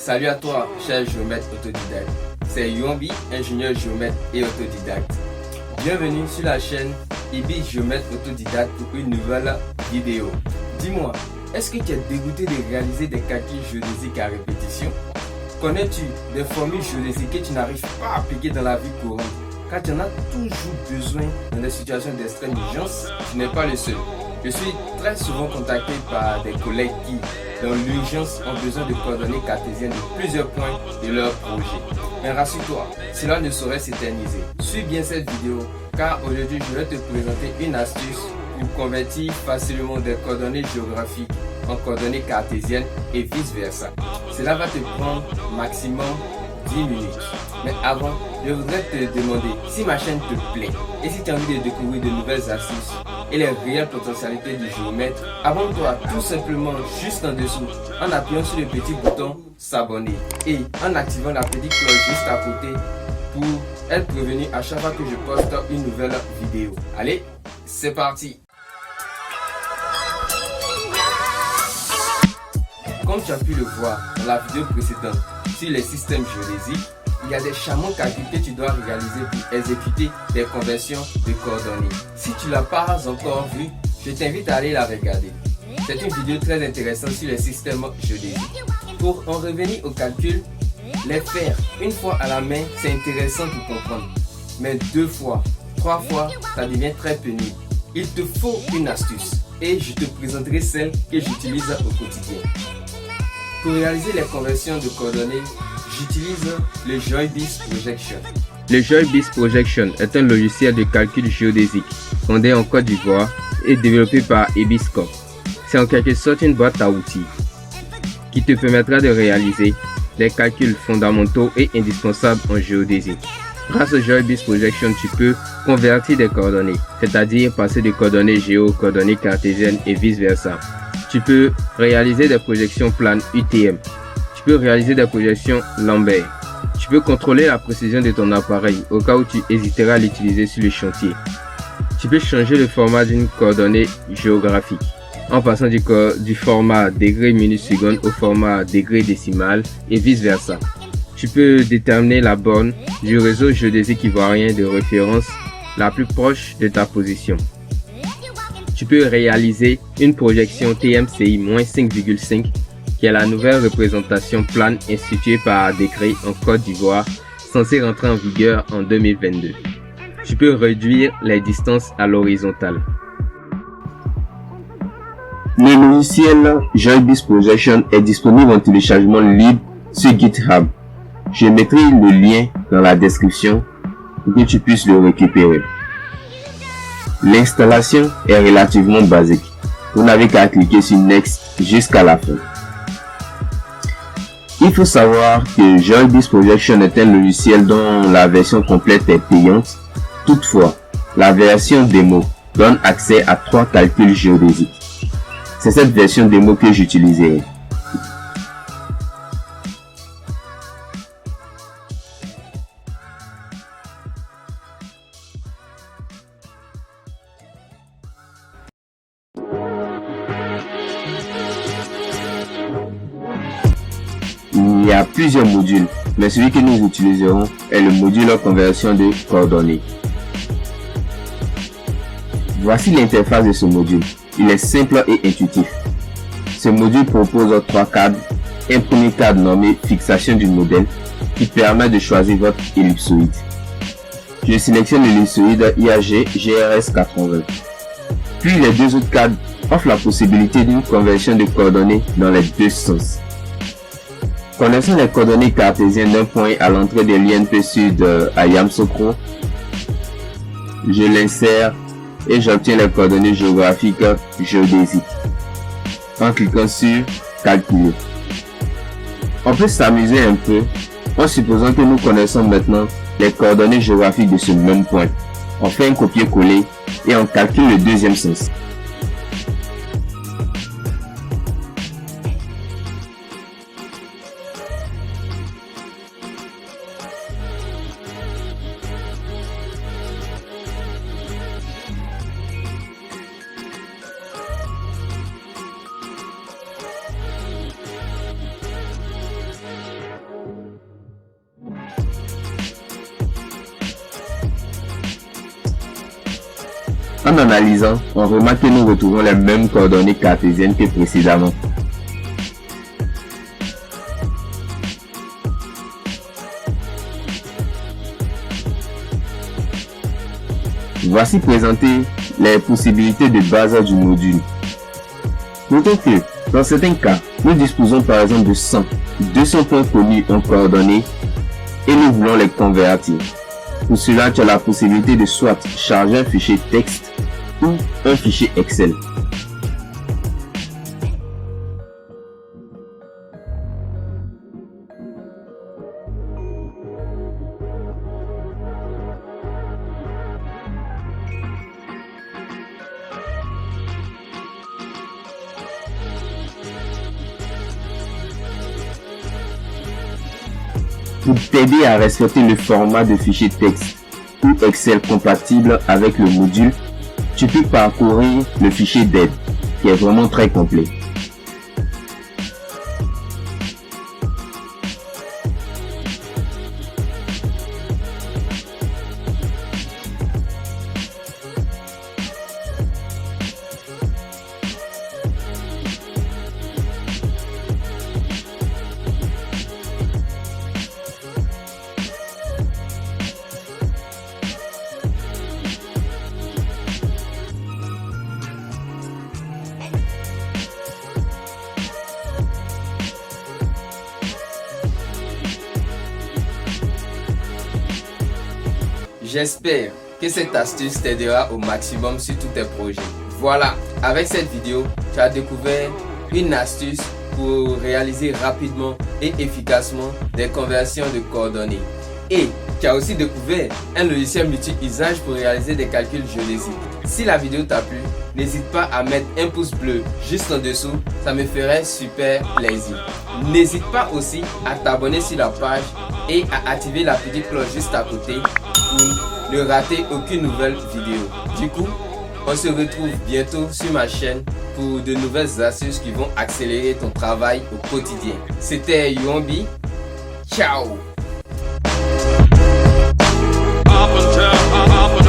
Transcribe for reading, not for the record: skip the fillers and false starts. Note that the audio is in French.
Salut à toi, cher géomètre autodidacte. C'est Yombi, ingénieur géomètre et autodidacte. Bienvenue sur la chaîne Ibis Géomètre Autodidacte pour une nouvelle vidéo. Dis-moi, est-ce que tu es dégoûté de réaliser des calculs géodésiques à répétition? Connais-tu des formules géodésiques que tu n'arrives pas à appliquer dans la vie courante? Car tu en as toujours besoin dans des situations d'extrême urgence, tu n'es pas le seul. Je suis très souvent contacté par des collègues qui, dans l'urgence, ont besoin de coordonnées cartésiennes de plusieurs points de leur projet. Mais rassure-toi, cela ne saurait s'éterniser. Suis bien cette vidéo, car aujourd'hui je vais te présenter une astuce pour convertir facilement des coordonnées géographiques en coordonnées cartésiennes et vice versa. Cela va te prendre maximum 10 minutes. Mais avant, je voudrais te demander si ma chaîne te plaît et si tu as envie de découvrir de nouvelles astuces et les réelles potentialités du géomètre, abonne-toi tout simplement juste en dessous en appuyant sur le petit bouton s'abonner et en activant la petite cloche juste à côté pour être prévenu à chaque fois que je poste une nouvelle vidéo. Allez, c'est parti! Comme tu as pu le voir dans la vidéo précédente sur les systèmes géodésiques, il y a des charmants calculs que tu dois réaliser pour exécuter des conversions de coordonnées. Si tu ne l'as pas encore vu, je t'invite à aller la regarder. C'est une vidéo très intéressante sur les systèmes géodésiques. Pour en revenir au calcul, les faire une fois à la main, c'est intéressant pour comprendre. Mais 2 fois, 3 fois, ça devient très pénible. Il te faut une astuce et je te présenterai celle que j'utilise au quotidien. Pour réaliser les conversions de coordonnées, j'utilise le GeoIBIS Projection. Le GeoIBIS Projection est un logiciel de calcul géodésique fondé en Côte d'Ivoire et développé par Ibiscorp. C'est en quelque sorte une boîte à outils qui te permettra de réaliser des calculs fondamentaux et indispensables en géodésie. Grâce au GeoIBIS Projection, tu peux convertir des coordonnées, c'est-à-dire passer de coordonnées géo aux coordonnées cartésiennes et vice versa. Tu peux réaliser des projections planes UTM. Tu peux réaliser des projections Lambert. Tu peux contrôler la précision de ton appareil au cas où tu hésiteras à l'utiliser sur le chantier. Tu peux changer le format d'une coordonnée géographique en passant du format degré minute seconde au format degré décimal et vice versa. Tu peux déterminer la borne du réseau géodésique ivoirien de référence la plus proche de ta position. Tu peux réaliser une projection TMCI-5,5 qui est la nouvelle représentation plane instituée par décret en Côte d'Ivoire censée rentrer en vigueur en 2022. Tu peux réduire les distances à l'horizontale. Le logiciel GeoIBIS Projection est disponible en téléchargement libre sur GitHub. Je mettrai le lien dans la description pour que tu puisses le récupérer. L'installation est relativement basique. Vous n'avez qu'à cliquer sur Next jusqu'à la fin. Il faut savoir que GeoIBIS Projection est un logiciel dont la version complète est payante. Toutefois, la version démo donne accès à 3 calculs géodésiques. C'est cette version démo que j'utiliserai. Il y a plusieurs modules, mais celui que nous utiliserons est le module conversion de coordonnées. Voici l'interface de ce module. Il est simple et intuitif. Ce module propose 3 cadres. Un premier cadre nommé fixation du modèle qui permet de choisir votre ellipsoïde. Je sélectionne l'ellipsoïde IAG GRS 80. Puis les 2 autres cadres offrent la possibilité d'une conversion de coordonnées dans les 2 sens. Connaissant les coordonnées cartésiennes d'un point à l'entrée de l'INP Sud à Yamoussoukro, je l'insère et j'obtiens les coordonnées géographiques géodésiques en cliquant sur Calculer. On peut s'amuser un peu en supposant que nous connaissons maintenant les coordonnées géographiques de ce même point. On fait un copier-coller et on calcule le deuxième sens. En analysant, on remarque que nous retrouvons les mêmes coordonnées cartésiennes que précédemment. Voici présentées les possibilités de base du module. Notons que, dans certains cas, nous disposons par exemple de 100, 200 points connus en coordonnées et nous voulons les convertir. Pour cela, tu as la possibilité de soit charger un fichier texte ou un fichier Excel. Pour t'aider à respecter le format de fichier texte ou Excel compatible avec le module, tu peux parcourir le fichier d'aide qui est vraiment très complet. J'espère que cette astuce t'aidera au maximum sur tous tes projets. Voilà, avec cette vidéo, tu as découvert une astuce pour réaliser rapidement et efficacement des conversions de coordonnées. Et tu as aussi découvert un logiciel multi-usage pour réaliser des calculs géodésiques. Si la vidéo t'a plu, n'hésite pas à mettre un pouce bleu juste en dessous, ça me ferait super plaisir. N'hésite pas aussi à t'abonner sur la page et à activer la petite cloche juste à côté pour ne rater aucune nouvelle vidéo. Du coup, on se retrouve bientôt sur ma chaîne pour de nouvelles astuces qui vont accélérer ton travail au quotidien. C'était Yombi. Ciao! Up and down, up and